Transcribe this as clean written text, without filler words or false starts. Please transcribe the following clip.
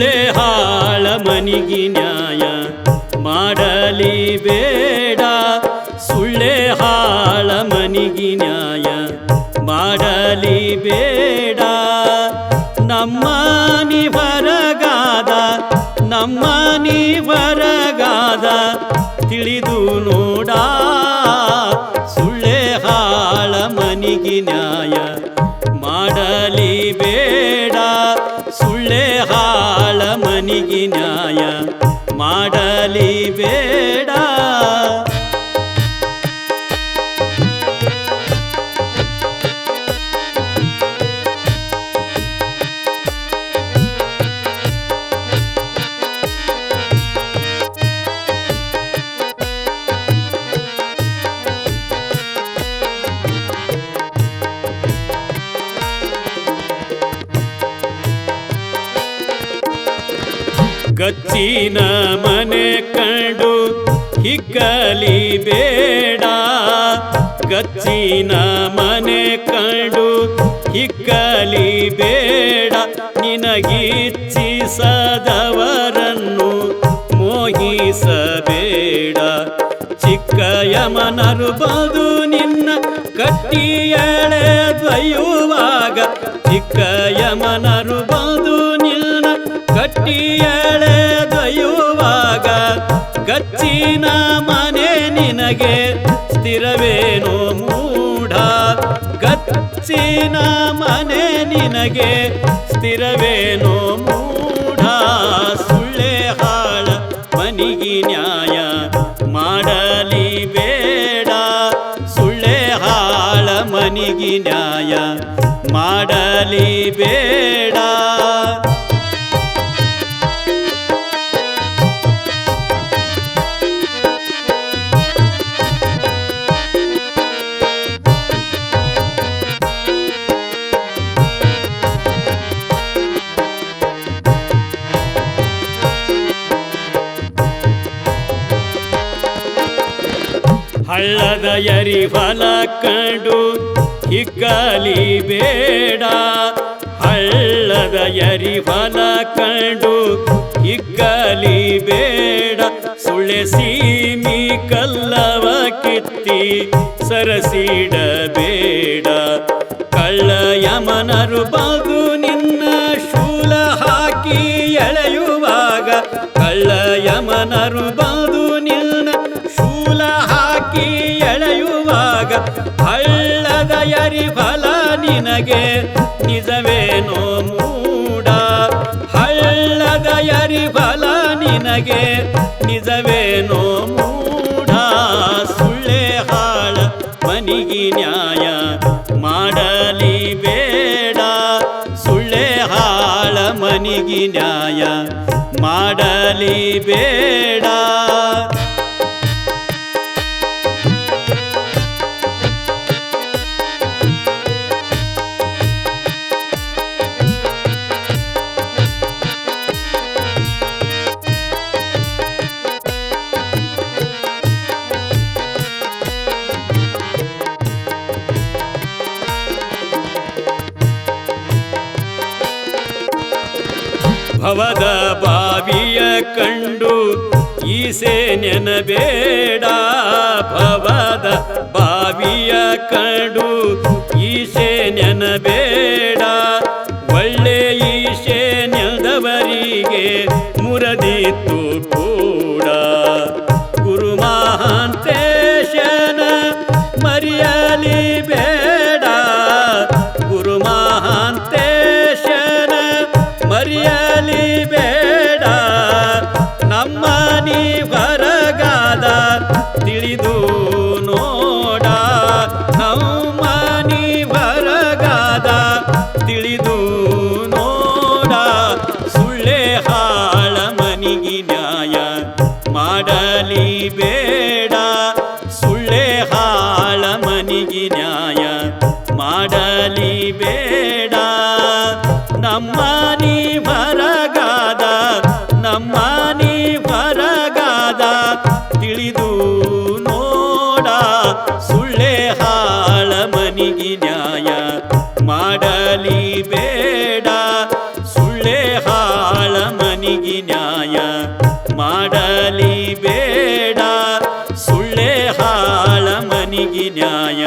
ಸುಳ್ಳೆ ಹಾಳ ಮನಿಗಿ ನ್ಯಾಯ ಮಾಡಲಿ ಬೇಡ. ಸುಳ್ಳೆ ಹಾಳ ಮನಿಗಿ ನ್ಯಾಯ ಮಾಡಲಿ ಬೇಡ. ನಮ್ಮ ನೀ ಹೊರಗಾದ ನಮ್ಮ ನೀ ಹೊರಗಾದ ತಿಳಿದು ನೋಡ. ಸುಳ್ಳೆ ಹಾಳ ಮನಿಗಿ ನ್ಯಾಯ ಮಾಡಲಿ ಬೇಡ. ಸುಳ್ಳೆ ಹಾಳ ಮನಿಗಿ ನ್ಯಾಯ ಮಾಡಲಿ ಬೇಡ. ಗಚ್ಚಿನ ಮನೆ ಕಂಡು ಹಿಕ್ಕಲಿ ಬೇಡ. ಗಚ್ಚಿನ ಮನೆ ಕಂಡು ಹಿಕ್ಕಲಿ ಬೇಡ. ನಿನಗಿಚ್ಛಿಸದವರನ್ನು ಮೋಹಿಸಬೇಡ. ಚಿಕ್ಕ ಯಮನರು ಬಂದು ನಿನ್ನ ಕಟ್ಟಿ ಎಳೆದೊಯ್ಯುವಾಗ ಚಿಕ್ಕ ಯಮನರು ಬಂದು ನಿನ್ನ ಕಟ್ಟಿ ಎಳೆದೊಯ್ಯುವಾಗ ಗಚ್ಚಿನ ಮನೆ ನಿನಗೆ ಸ್ಥಿರವೇನೋ ಮೂಢ. ಗಚ್ಚಿನ ಮನೆ ನಿನಗೆ ಸ್ಥಿರವೇನೋ ಮೂಢ. ಸುಳ್ಳೆ ಹಾಳ ಮನಿಗಿ ನ್ಯಾಯ ಮಾಡಲಿ ಬೇಡ. ಸುಳ್ಳೆ ಹಾಳ ಮನಿಗಿ ನ್ಯಾಯ ಮಾಡಲಿ ಬೇಡ. ಹಳ್ಳದ ಯರಿ ಹೊಲ ಕಂಡು ಹಿಕ್ಕಲಿ ಬೇಡ. ಹಳ್ಳದ ಯರಿ ಹೊಲ ಕಂಡು ಹಿಕ್ಕಲಿ ಬೇಡ. ಸುಳ್ಳೆ ಸೀಮಿ ಕಲ್ಲವ ಕಿತ್ತಿ ಸರಸಿಡಬೇಡ. ಕಳ್ಳ ಯಮನರು ಬಂದು ನಿನ್ನ ಶೂಲ ಹಾಕಿ ಎಳೆಯುವಾಗ ಕಳ್ಳ ಯಮನರು ಬಂದು ನಿನ್ನ ಶೂಲ ಹಾಕಿ ಎಳೆಯುವಾಗ ಹಳ್ಳದ ಯರಿ ಫಲ ನಿನಗೆ ನಿಜವೇನೋ ಮೂಢ. ಹಳ್ಳದ ಯರಿ ಫಲ ನಿನಗೆ ನಿಜವೇನೋ ಮೂಢ. ಸುಳ್ಳೆ ಹಾಳ ಮನಿಗಿ ನ್ಯಾಯ ಮಾಡಲಿ ಬೇಡ. ಸುಳ್ಳೆ ಹಾಳ ಮನಿಗಿ ನ್ಯಾಯ ಮಾಡಲಿ ಬೇಡ. ಭವದ ಬಾವಿಯ ಕಂಡು ಈಸೆ ನೆನಬೇಡ. ಭವದ ಬಾವಿಯ ಕಂಡು ಈಸೆ ನೆನಬೇಡ. ಒಳ್ಳೆ ಈಶೆ ನೆನೆದವರಿಗೆ ಮುರದಿತ್ತು ಕೂಡ. ಗುರು ಮಹಾಂತೇಶನ ಮರೆಯಲಿ ಬೇಡ. ಗುರು ಮಹಾಂತೇಶನ ಮರೆಯಲಿ ಬೇಡ. ನಮ್ಮ ನೀ ಹೊರಗಾದ ತಿಳಿದು ನೋಡ. ನಮ್ಮ ನೀ ಹೊರಗಾದ ತಿಳಿದು ನೋಡ. ಸುಳ್ಳೆ ಹಾಳ ಮನಿಗಿ ನ್ಯಾಯ ಮಾಡಲಿ ಬೇಡ. ಸುಳ್ಳೆ ಹಾಳ ಮನಿಗಿ ನ್ಯಾಯ ಮಾಡಲಿ ಬೇಡ. ನಮ್ಮ ನೀ ಹೊರಗಾದ ನಮ್ಮ ನೀ ಹೊರಗಾದ ತಿಳಿದು ನೋಡ. ನ್ಯಾಯ